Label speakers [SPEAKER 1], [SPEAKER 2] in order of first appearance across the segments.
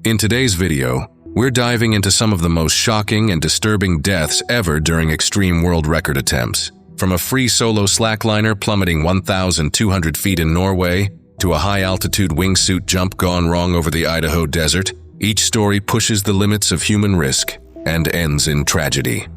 [SPEAKER 1] In today's video, we're diving into some of the most shocking and disturbing deaths ever during extreme world record attempts. From a free solo slackliner plummeting 1,200 feet in Norway to a high-altitude wingsuit jump gone wrong over the Idaho desert, each story pushes the limits of human risk and ends in tragedy.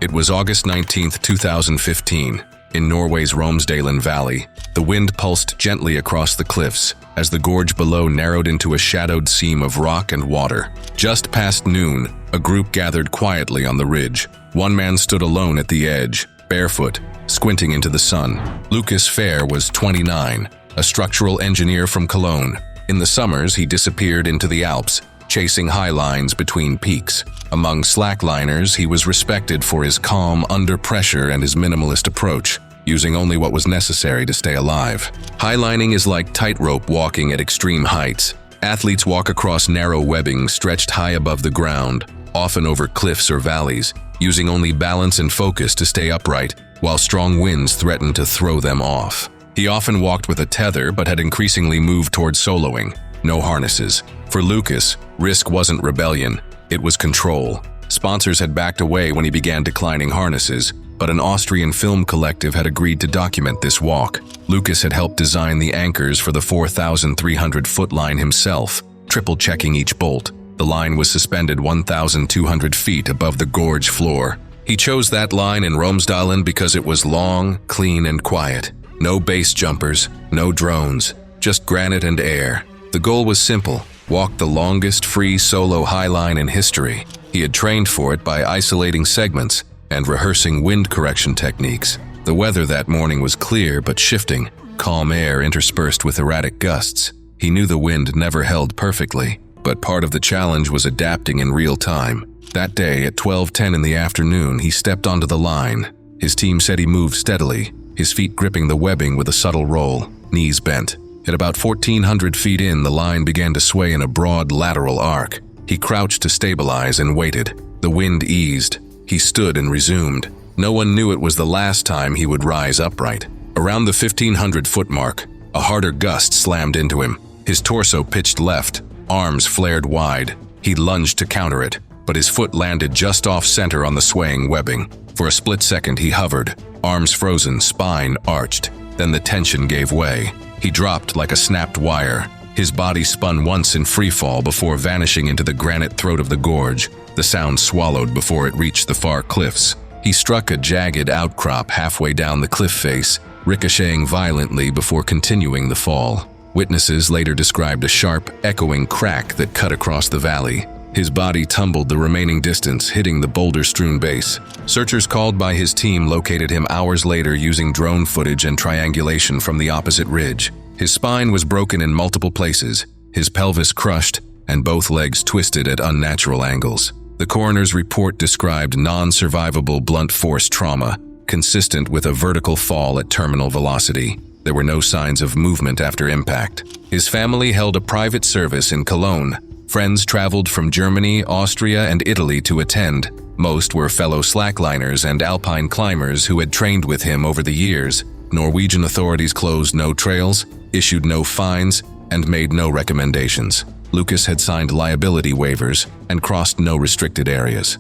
[SPEAKER 1] It was August 19, 2015. In Norway's Romsdalen Valley, the wind pulsed gently across the cliffs as the gorge below narrowed into a shadowed seam of rock and water. Just past noon, a group gathered quietly on the ridge. One man stood alone at the edge, barefoot, squinting into the sun. Lucas Fair was 29, a structural engineer from Cologne. In the summers, he disappeared into the Alps, chasing high lines between peaks. Among slackliners, he was respected for his calm under pressure and his minimalist approach, using only what was necessary to stay alive. Highlining is like tightrope walking at extreme heights. Athletes walk across narrow webbing stretched high above the ground, often over cliffs or valleys, using only balance and focus to stay upright, while strong winds threaten to throw them off. He often walked with a tether but had increasingly moved towards soloing. No harnesses. For Lucas, risk wasn't rebellion, it was control. Sponsors had backed away when he began declining harnesses, but an Austrian film collective had agreed to document this walk. Lucas had helped design the anchors for the 4,300-foot line himself, triple-checking each bolt. The line was suspended 1,200 feet above the gorge floor. He chose that line in Romsdalen because it was long, clean, and quiet. No base jumpers, no drones, just granite and air. The goal was simple: walk the longest free solo high line in history. He had trained for it by isolating segments and rehearsing wind correction techniques. The weather that morning was clear but shifting, calm air interspersed with erratic gusts. He knew the wind never held perfectly, but part of the challenge was adapting in real time. That day at 12:10 in the afternoon, he stepped onto the line. His team said he moved steadily, his feet gripping the webbing with a subtle roll, knees bent. At about 1,400 feet in, the line began to sway in a broad lateral arc. He crouched to stabilize and waited. The wind eased. He stood and resumed. No one knew it was the last time he would rise upright. Around the 1,500-foot mark, a harder gust slammed into him. His torso pitched left, arms flared wide. He lunged to counter it, but his foot landed just off-center on the swaying webbing. For a split second, he hovered, arms frozen, spine arched. Then the tension gave way. He dropped like a snapped wire. His body spun once in freefall before vanishing into the granite throat of the gorge. The sound swallowed before it reached the far cliffs. He struck a jagged outcrop halfway down the cliff face, ricocheting violently before continuing the fall. Witnesses later described a sharp, echoing crack that cut across the valley. His body tumbled the remaining distance, hitting the boulder-strewn base. Searchers called by his team located him hours later using drone footage and triangulation from the opposite ridge. His spine was broken in multiple places, his pelvis crushed, and both legs twisted at unnatural angles. The coroner's report described non-survivable blunt force trauma, consistent with a vertical fall at terminal velocity. There were no signs of movement after impact. His family held a private service in Cologne. Friends traveled from Germany, Austria, and Italy to attend. Most were fellow slackliners and alpine climbers who had trained with him over the years. Norwegian authorities closed no trails, issued no fines, and made no recommendations. Lucas had signed liability waivers and crossed no restricted areas.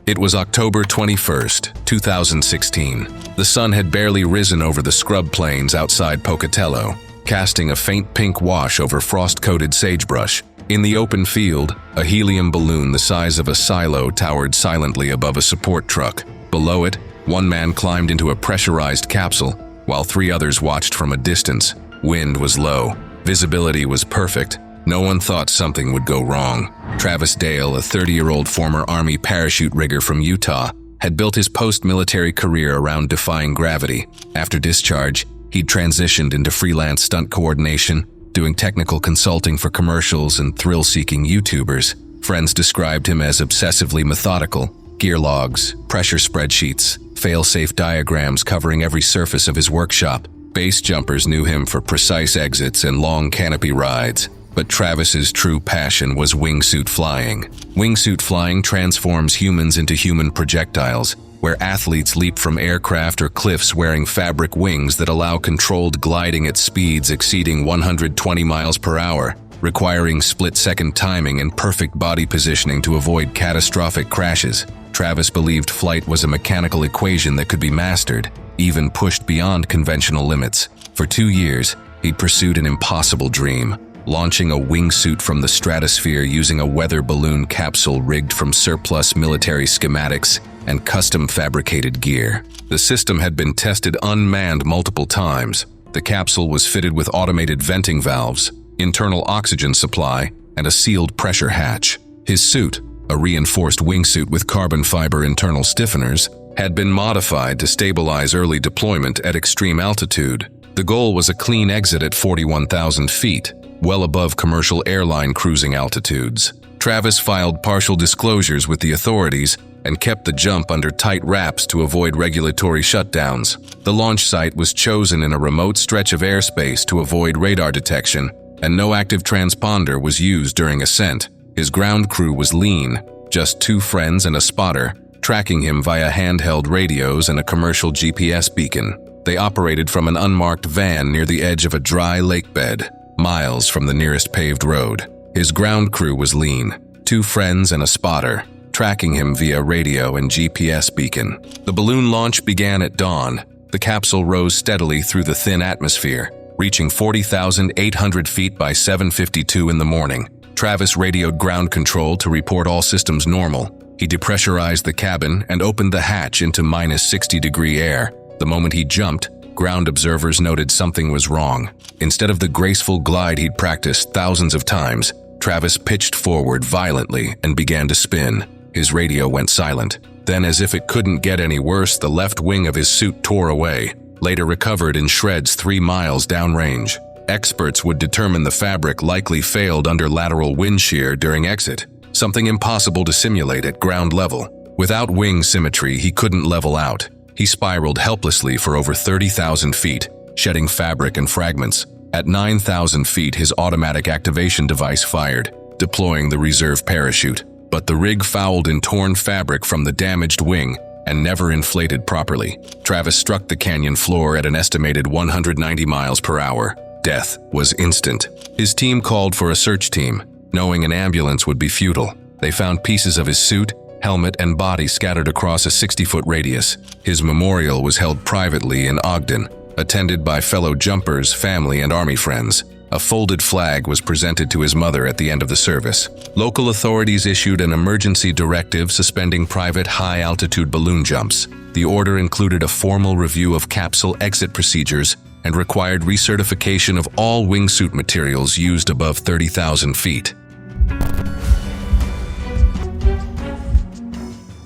[SPEAKER 1] It was October 21st, 2016. The sun had barely risen over the scrub plains outside Pocatello, casting a faint pink wash over frost-coated sagebrush. In the open field, a helium balloon the size of a silo towered silently above a support truck. Below it, one man climbed into a pressurized capsule, while three others watched from a distance. Wind was low. Visibility was perfect. No one thought something would go wrong. Travis Dale, a 30-year-old former Army parachute rigger from Utah, had built his post-military career around defying gravity. After discharge, he'd transitioned into freelance stunt coordination, doing technical consulting for commercials and thrill-seeking YouTubers. Friends described him as obsessively methodical: gear logs, pressure spreadsheets, fail-safe diagrams covering every surface of his workshop. Base jumpers knew him for precise exits and long canopy rides. But Travis's true passion was wingsuit flying. Wingsuit flying transforms humans into human projectiles, where athletes leap from aircraft or cliffs wearing fabric wings that allow controlled gliding at speeds exceeding 120 miles per hour, requiring split-second timing and perfect body positioning to avoid catastrophic crashes. Travis believed flight was a mechanical equation that could be mastered, even pushed beyond conventional limits. For 2 years, he'd pursued an impossible dream, launching a wingsuit from the stratosphere using a weather balloon capsule rigged from surplus military schematics and custom-fabricated gear. The system had been tested unmanned multiple times. The capsule was fitted with automated venting valves, internal oxygen supply, and a sealed pressure hatch. His suit, a reinforced wingsuit with carbon fiber internal stiffeners, had been modified to stabilize early deployment at extreme altitude. The goal was a clean exit at 41,000 feet, well above commercial airline cruising altitudes. Travis filed partial disclosures with the authorities and kept the jump under tight wraps to avoid regulatory shutdowns. The launch site was chosen in a remote stretch of airspace to avoid radar detection, and no active transponder was used during ascent. His ground crew was lean, just 2 friends and a spotter, tracking him via handheld radios and a commercial GPS beacon. They operated from an unmarked van near the edge of a dry lake bed, miles from the nearest paved road. His ground crew was lean, 2 friends and a spotter, tracking him via radio and GPS beacon. The balloon launch began at dawn. The capsule rose steadily through the thin atmosphere, reaching 40,800 feet by 7:52 in the morning. Travis radioed ground control to report all systems normal. He depressurized the cabin and opened the hatch into -60-degree air. The moment he jumped, ground observers noted something was wrong. Instead of the graceful glide he'd practiced thousands of times, Travis pitched forward violently and began to spin. His radio went silent. Then, as if it couldn't get any worse, the left wing of his suit tore away, later recovered in shreds 3 miles downrange. Experts would determine the fabric likely failed under lateral wind shear during exit, something impossible to simulate at ground level. Without wing symmetry, he couldn't level out. He spiraled helplessly for over 30,000 feet, shedding fabric and fragments. At 9,000 feet, his automatic activation device fired, deploying the reserve parachute. But the rig fouled in torn fabric from the damaged wing and never inflated properly. Travis struck the canyon floor at an estimated 190 miles per hour. Death was instant. His team called for a search team, knowing an ambulance would be futile. They found pieces of his suit, helmet, and body scattered across a 60-foot radius. His memorial was held privately in Ogden, attended by fellow jumpers, family, and Army friends. A folded flag was presented to his mother at the end of the service. Local authorities issued an emergency directive suspending private high-altitude balloon jumps. The order included a formal review of capsule exit procedures and required recertification of all wingsuit materials used above 30,000 feet.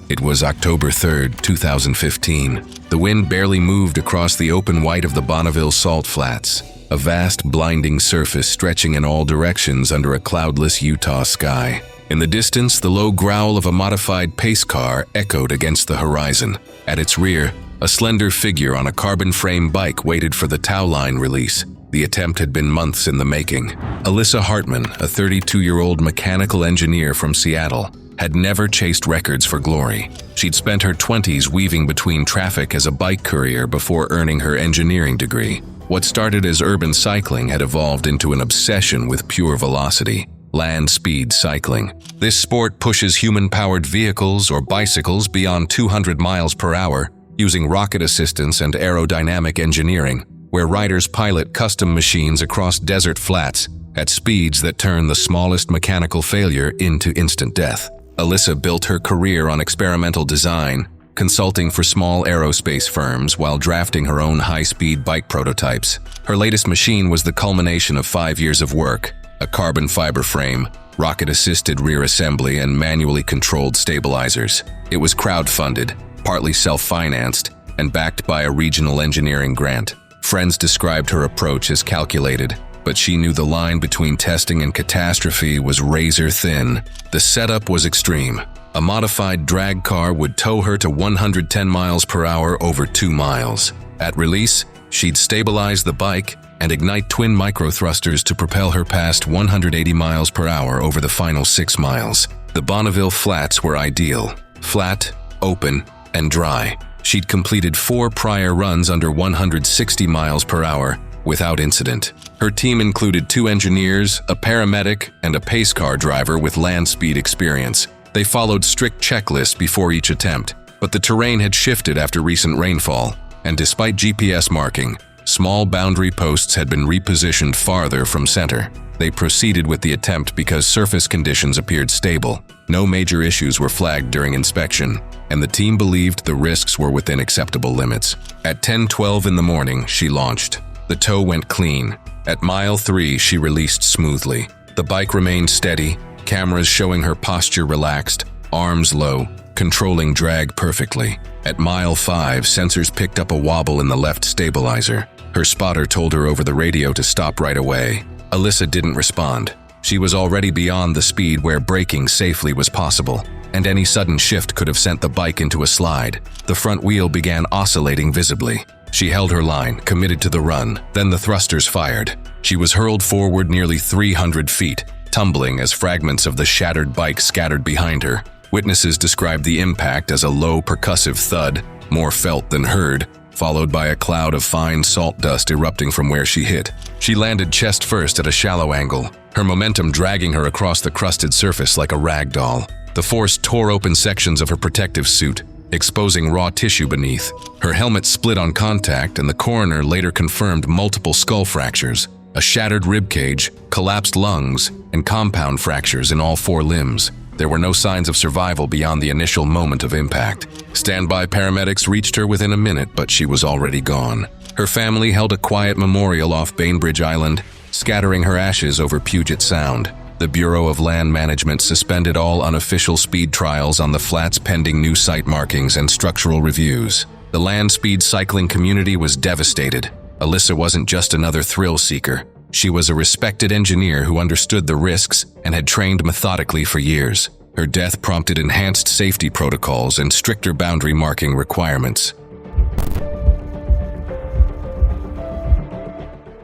[SPEAKER 1] It was October 3, 2015. The wind barely moved across the open white of the Bonneville Salt Flats, a vast, blinding surface stretching in all directions under a cloudless Utah sky. In the distance, the low growl of a modified pace car echoed against the horizon. At its rear, a slender figure on a carbon frame bike waited for the tow line release. The attempt had been months in the making. Alyssa Hartman, a 32-year-old mechanical engineer from Seattle, had never chased records for glory. She'd spent her 20s weaving between traffic as a bike courier before earning her engineering degree. What started as urban cycling had evolved into an obsession with pure velocity, land speed cycling. This sport pushes human-powered vehicles or bicycles beyond 200 miles per hour, using rocket assistance and aerodynamic engineering, where riders pilot custom machines across desert flats at speeds that turn the smallest mechanical failure into instant death. Alyssa built her career on experimental design, consulting for small aerospace firms while drafting her own high-speed bike prototypes. Her latest machine was the culmination of 5 years of work: a carbon fiber frame, rocket-assisted rear assembly, and manually controlled stabilizers. It was crowd-funded, partly self-financed, and backed by a regional engineering grant. Friends described her approach as calculated, but she knew the line between testing and catastrophe was razor thin. The setup was extreme. A modified drag car would tow her to 110 miles per hour over 2 miles. At release, she'd stabilize the bike and ignite twin microthrusters to propel her past 180 miles per hour over the final 6 miles. The Bonneville Flats were ideal: flat, open, and dry. She'd completed 4 prior runs under 160 miles per hour without incident. Her team included 2 engineers, a paramedic, and a pace car driver with land speed experience. They followed strict checklists before each attempt, but the terrain had shifted after recent rainfall, and despite GPS marking, small boundary posts had been repositioned farther from center. They proceeded with the attempt because surface conditions appeared stable. No major issues were flagged during inspection, and the team believed the risks were within acceptable limits. At 10:12 in the morning, she launched. The tow went clean. At mile 3, she released smoothly. The bike remained steady, cameras showing her posture relaxed, arms low, controlling drag perfectly. At mile 5, sensors picked up a wobble in the left stabilizer. Her spotter told her over the radio to stop right away. Alyssa didn't respond. She was already beyond the speed where braking safely was possible, and any sudden shift could have sent the bike into a slide. The front wheel began oscillating visibly. She held her line, committed to the run. Then the thrusters fired. She was hurled forward nearly 300 feet, tumbling as fragments of the shattered bike scattered behind her. Witnesses described the impact as a low percussive thud, more felt than heard, followed by a cloud of fine salt dust erupting from where she hit. She landed chest first at a shallow angle, her momentum dragging her across the crusted surface like a rag doll. The force tore open sections of her protective suit, exposing raw tissue beneath. Her helmet split on contact, and the coroner later confirmed multiple skull fractures, a shattered rib cage, collapsed lungs, and compound fractures in all 4 limbs. There were no signs of survival beyond the initial moment of impact. Standby paramedics reached her within a minute, but she was already gone. Her family held a quiet memorial off Bainbridge Island, scattering her ashes over Puget Sound. The Bureau of Land Management suspended all unofficial speed trials on the flats pending new site markings and structural reviews. The land speed cycling community was devastated. Alyssa wasn't just another thrill seeker. She was a respected engineer who understood the risks and had trained methodically for years. Her death prompted enhanced safety protocols and stricter boundary marking requirements.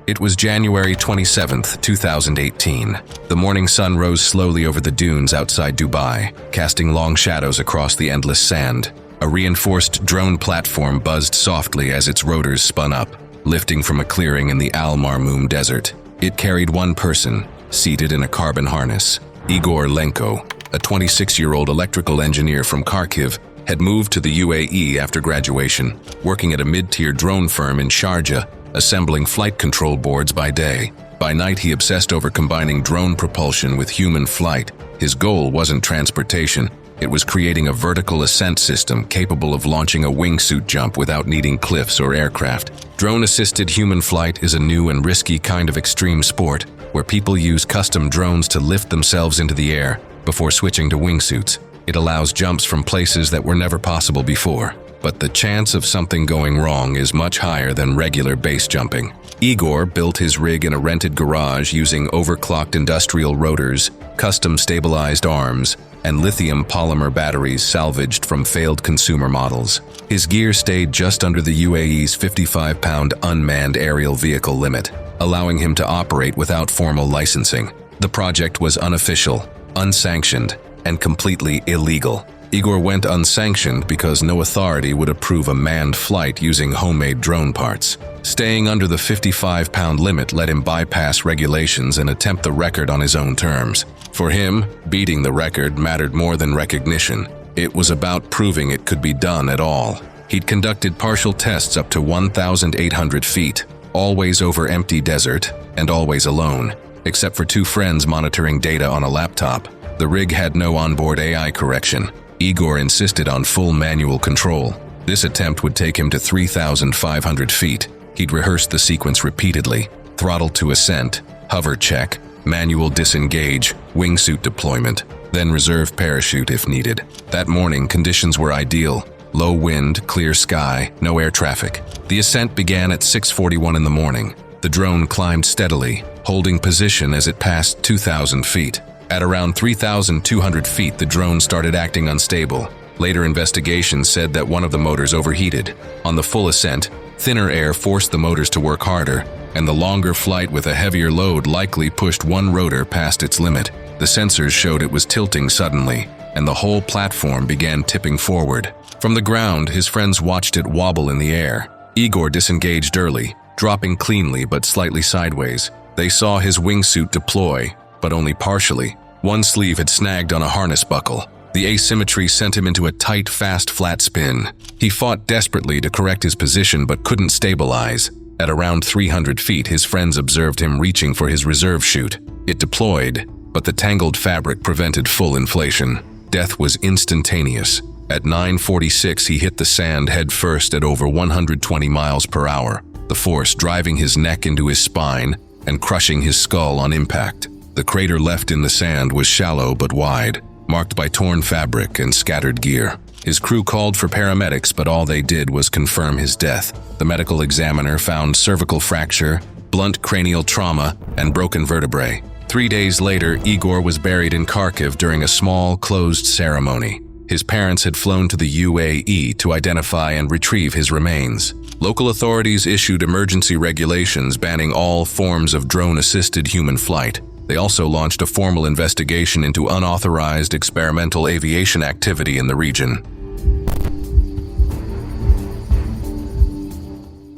[SPEAKER 1] It was January 27, 2018. The morning sun rose slowly over the dunes outside Dubai, casting long shadows across the endless sand. A reinforced drone platform buzzed softly as its rotors spun up, lifting from a clearing in the Al Marmoum Desert. It carried one person, seated in a carbon harness. Igor Lenko, a 26-year-old electrical engineer from Kharkiv, had moved to the UAE after graduation, working at a mid-tier drone firm in Sharjah, assembling flight control boards by day. By night, he obsessed over combining drone propulsion with human flight. His goal wasn't transportation. It was creating a vertical ascent system capable of launching a wingsuit jump without needing cliffs or aircraft. Drone-assisted human flight is a new and risky kind of extreme sport where people use custom drones to lift themselves into the air before switching to wingsuits. It allows jumps from places that were never possible before, but the chance of something going wrong is much higher than regular base jumping. Igor built his rig in a rented garage using overclocked industrial rotors, custom stabilized arms, and lithium polymer batteries salvaged from failed consumer models. His gear stayed just under the UAE's 55-pound unmanned aerial vehicle limit, allowing him to operate without formal licensing. The project was unofficial, unsanctioned, and completely illegal. Igor went unsanctioned because no authority would approve a manned flight using homemade drone parts. Staying under the 55-pound limit let him bypass regulations and attempt the record on his own terms. For him, beating the record mattered more than recognition. It was about proving it could be done at all. He'd conducted partial tests up to 1,800 feet, always over empty desert and always alone, except for 2 friends monitoring data on a laptop. The rig had no onboard AI correction. Igor insisted on full manual control. This attempt would take him to 3,500 feet. He'd rehearsed the sequence repeatedly: throttle to ascent, hover check, manual disengage, wingsuit deployment, then reserve parachute if needed. That morning, conditions were ideal. Low wind, clear sky, no air traffic. The ascent began at 6:41 in the morning. The drone climbed steadily, holding position as it passed 2,000 feet. At around 3,200 feet, the drone started acting unstable. Later investigations said that one of the motors overheated. On the full ascent, thinner air forced the motors to work harder, and the longer flight with a heavier load likely pushed one rotor past its limit. The sensors showed it was tilting suddenly, and the whole platform began tipping forward. From the ground, his friends watched it wobble in the air. Igor disengaged early, dropping cleanly but slightly sideways. They saw his wingsuit deploy, but only partially. One sleeve had snagged on a harness buckle. The asymmetry sent him into a tight, fast, flat spin. He fought desperately to correct his position but couldn't stabilize. At around 300 feet, his friends observed him reaching for his reserve chute. It deployed, but the tangled fabric prevented full inflation. Death was instantaneous. At 9:46, he hit the sand head first at over 120 miles per hour, the force driving his neck into his spine and crushing his skull on impact. The crater left in the sand was shallow but wide, marked by torn fabric and scattered gear. His crew called for paramedics, but all they did was confirm his death. The medical examiner found cervical fracture, blunt cranial trauma, and broken vertebrae. 3 days later, Igor was buried in Kharkiv during a small, closed ceremony. His parents had flown to the UAE to identify and retrieve his remains. Local authorities issued emergency regulations banning all forms of drone-assisted human flight. They also launched a formal investigation into unauthorized experimental aviation activity in the region.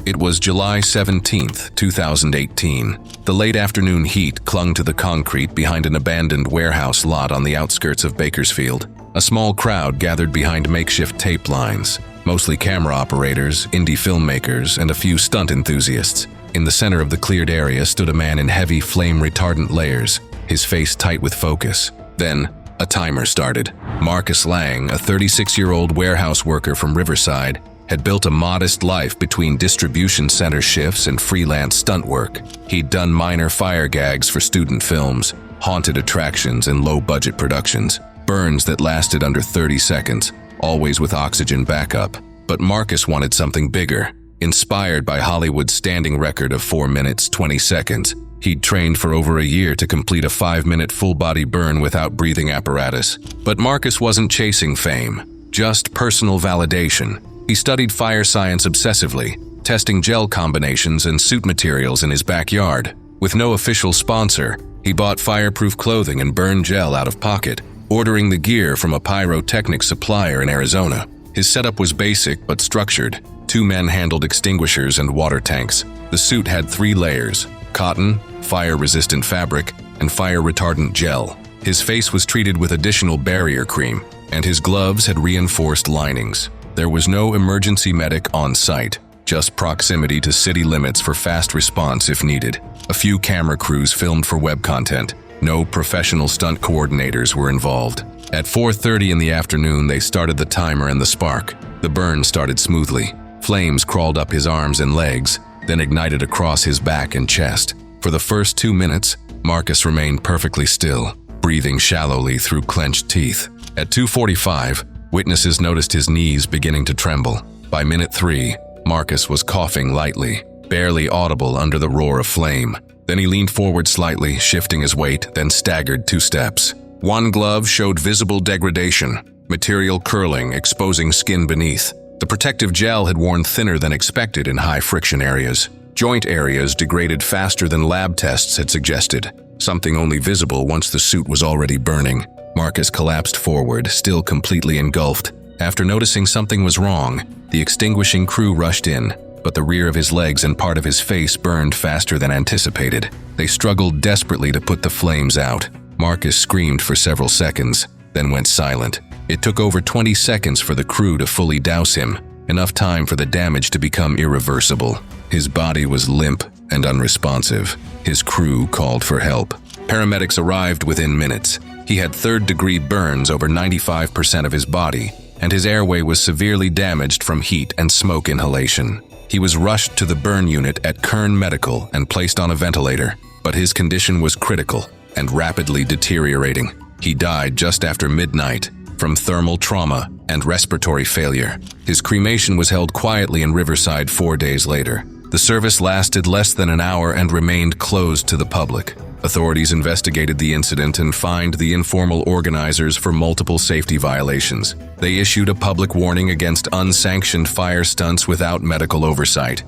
[SPEAKER 1] It was July 17, 2018. The late afternoon heat clung to the concrete behind an abandoned warehouse lot on the outskirts of Bakersfield. A small crowd gathered behind makeshift tape lines, mostly camera operators, indie filmmakers, and a few stunt enthusiasts. In the center of the cleared area stood a man in heavy flame-retardant layers, his face tight with focus. Then, a timer started. Marcus Lang, a 36-year-old warehouse worker from Riverside, had built a modest life between distribution center shifts and freelance stunt work. He'd done minor fire gags for student films, haunted attractions, and low-budget productions. Burns that lasted under 30 seconds, always with oxygen backup. But Marcus wanted something bigger. Inspired by Hollywood's standing record of 4 minutes, 20 seconds, he'd trained for over a year to complete a 5-minute full-body burn without breathing apparatus. But Marcus wasn't chasing fame, just personal validation. He studied fire science obsessively, testing gel combinations and suit materials in his backyard. With no official sponsor, he bought fireproof clothing and burn gel out of pocket, ordering the gear from a pyrotechnic supplier in Arizona. His setup was basic but structured. 2 men handled extinguishers and water tanks. The suit had 3 layers: cotton, fire-resistant fabric, and fire-retardant gel. His face was treated with additional barrier cream, and his gloves had reinforced linings. There was no emergency medic on site, just proximity to city limits for fast response if needed. A few camera crews filmed for web content. No professional stunt coordinators were involved. At 4:30 in the afternoon, they started the timer and the spark. The burn started smoothly. Flames crawled up his arms and legs, then ignited across his back and chest. For the first 2 minutes, Marcus remained perfectly still, breathing shallowly through clenched teeth. At 2:45, witnesses noticed his knees beginning to tremble. By minute 3, Marcus was coughing lightly, barely audible under the roar of flame. Then he leaned forward slightly, shifting his weight, then staggered 2 steps. One glove showed visible degradation, material curling, exposing skin beneath. The protective gel had worn thinner than expected in high-friction areas. Joint areas degraded faster than lab tests had suggested, something only visible once the suit was already burning. Marcus collapsed forward, still completely engulfed. After noticing something was wrong, the extinguishing crew rushed in, but the rear of his legs and part of his face burned faster than anticipated. They struggled desperately to put the flames out. Marcus screamed for several seconds, then went silent. It took over 20 seconds for the crew to fully douse him, enough time for the damage to become irreversible. His body was limp and unresponsive. His crew called for help. Paramedics arrived within minutes. He had third-degree burns over 95% of his body, and his airway was severely damaged from heat and smoke inhalation. He was rushed to the burn unit at Kern Medical and placed on a ventilator, but his condition was critical and rapidly deteriorating. He died just after midnight from thermal trauma and respiratory failure. His cremation was held quietly in Riverside 4 days later. The service lasted less than an hour and remained closed to the public. Authorities investigated the incident and fined the informal organizers for multiple safety violations. They issued a public warning against unsanctioned fire stunts without medical oversight.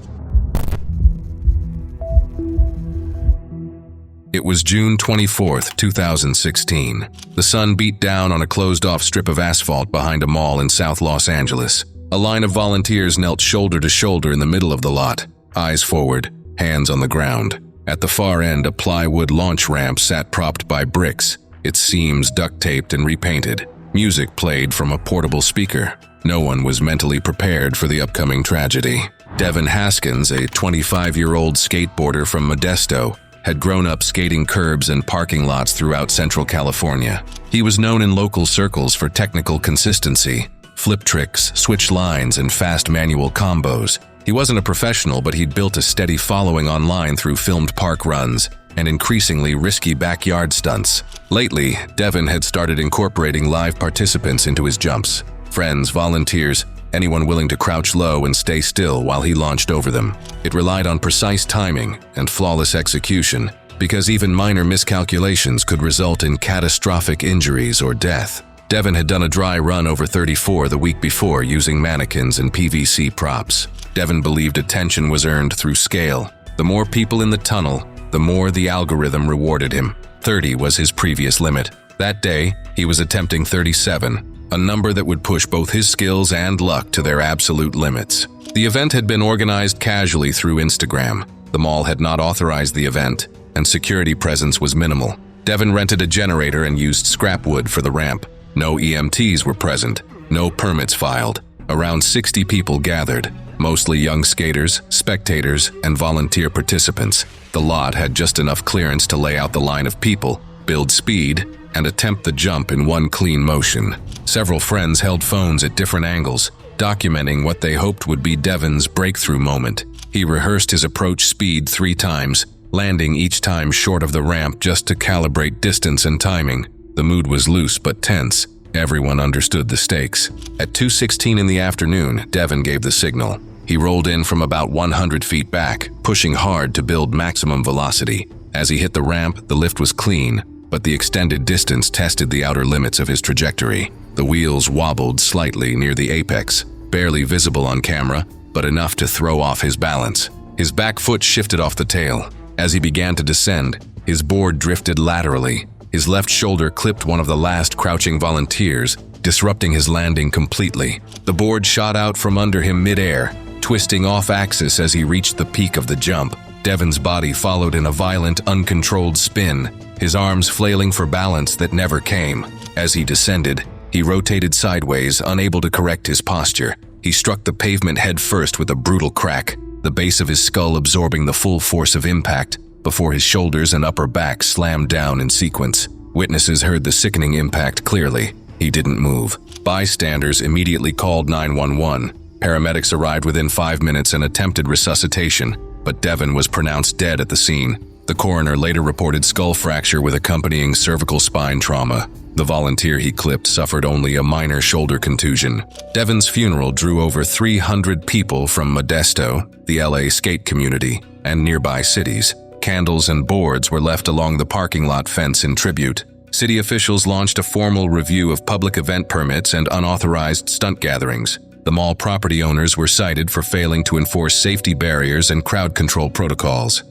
[SPEAKER 1] It was June 24, 2016. The sun beat down on a closed-off strip of asphalt behind a mall in South Los Angeles. A line of volunteers knelt shoulder to shoulder in the middle of the lot, eyes forward, hands on the ground. At the far end, a plywood launch ramp sat propped by bricks, its seams duct-taped and repainted. Music played from a portable speaker. No one was mentally prepared for the upcoming tragedy. Devin Haskins, a 25-year-old skateboarder from Modesto, had grown up skating curbs and parking lots throughout Central California. He was known in local circles for technical consistency, flip tricks, switch lines, and fast manual combos. He wasn't a professional, but he'd built a steady following online through filmed park runs and increasingly risky backyard stunts. Lately, Devin had started incorporating live participants into his jumps. Friends, volunteers, anyone willing to crouch low and stay still while he launched over them. It relied on precise timing and flawless execution, because even minor miscalculations could result in catastrophic injuries or death. Devin had done a dry run over 34 the week before using mannequins and PVC props. Devin believed attention was earned through scale. The more people in the tunnel, the more the algorithm rewarded him. 30 was his previous limit. That day, he was attempting 37, a number that would push both his skills and luck to their absolute limits. The event had been organized casually through Instagram. The mall had not authorized the event, and security presence was minimal. Devin rented a generator and used scrap wood for the ramp. No EMTs were present, no permits filed. Around 60 people gathered, mostly young skaters, spectators, and volunteer participants. The lot had just enough clearance to lay out the line of people, build speed, and attempt the jump in one clean motion. Several friends held phones at different angles, documenting what they hoped would be Devin's breakthrough moment. He rehearsed his approach speed 3 times, landing each time short of the ramp just to calibrate distance and timing. The mood was loose but tense. Everyone understood the stakes. At 2:16 in the afternoon, Devin gave the signal. He rolled in from about 100 feet back, pushing hard to build maximum velocity. As he hit the ramp, the lift was clean, but the extended distance tested the outer limits of his trajectory. The wheels wobbled slightly near the apex, barely visible on camera, but enough to throw off his balance. His back foot shifted off the tail. As he began to descend, his board drifted laterally. His left shoulder clipped one of the last crouching volunteers, disrupting his landing completely. The board shot out from under him mid-air, twisting off-axis as he reached the peak of the jump. Devin's body followed in a violent, uncontrolled spin, his arms flailing for balance that never came. As he descended, he rotated sideways, unable to correct his posture. He struck the pavement head first with a brutal crack, the base of his skull absorbing the full force of impact, before his shoulders and upper back slammed down in sequence. Witnesses heard the sickening impact clearly. He didn't move. Bystanders immediately called 911. Paramedics arrived within 5 minutes and attempted resuscitation, but Devin was pronounced dead at the scene. The coroner later reported skull fracture with accompanying cervical spine trauma. The volunteer he clipped suffered only a minor shoulder contusion. Devin's funeral drew over 300 people from Modesto, the LA skate community, and nearby cities. Candles and boards were left along the parking lot fence in tribute. City officials launched a formal review of public event permits and unauthorized stunt gatherings. The mall property owners were cited for failing to enforce safety barriers and crowd control protocols.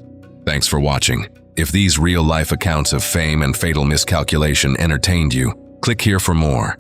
[SPEAKER 1] Thanks for watching. If these real-life accounts of fame and fatal miscalculation entertained you, click here for more.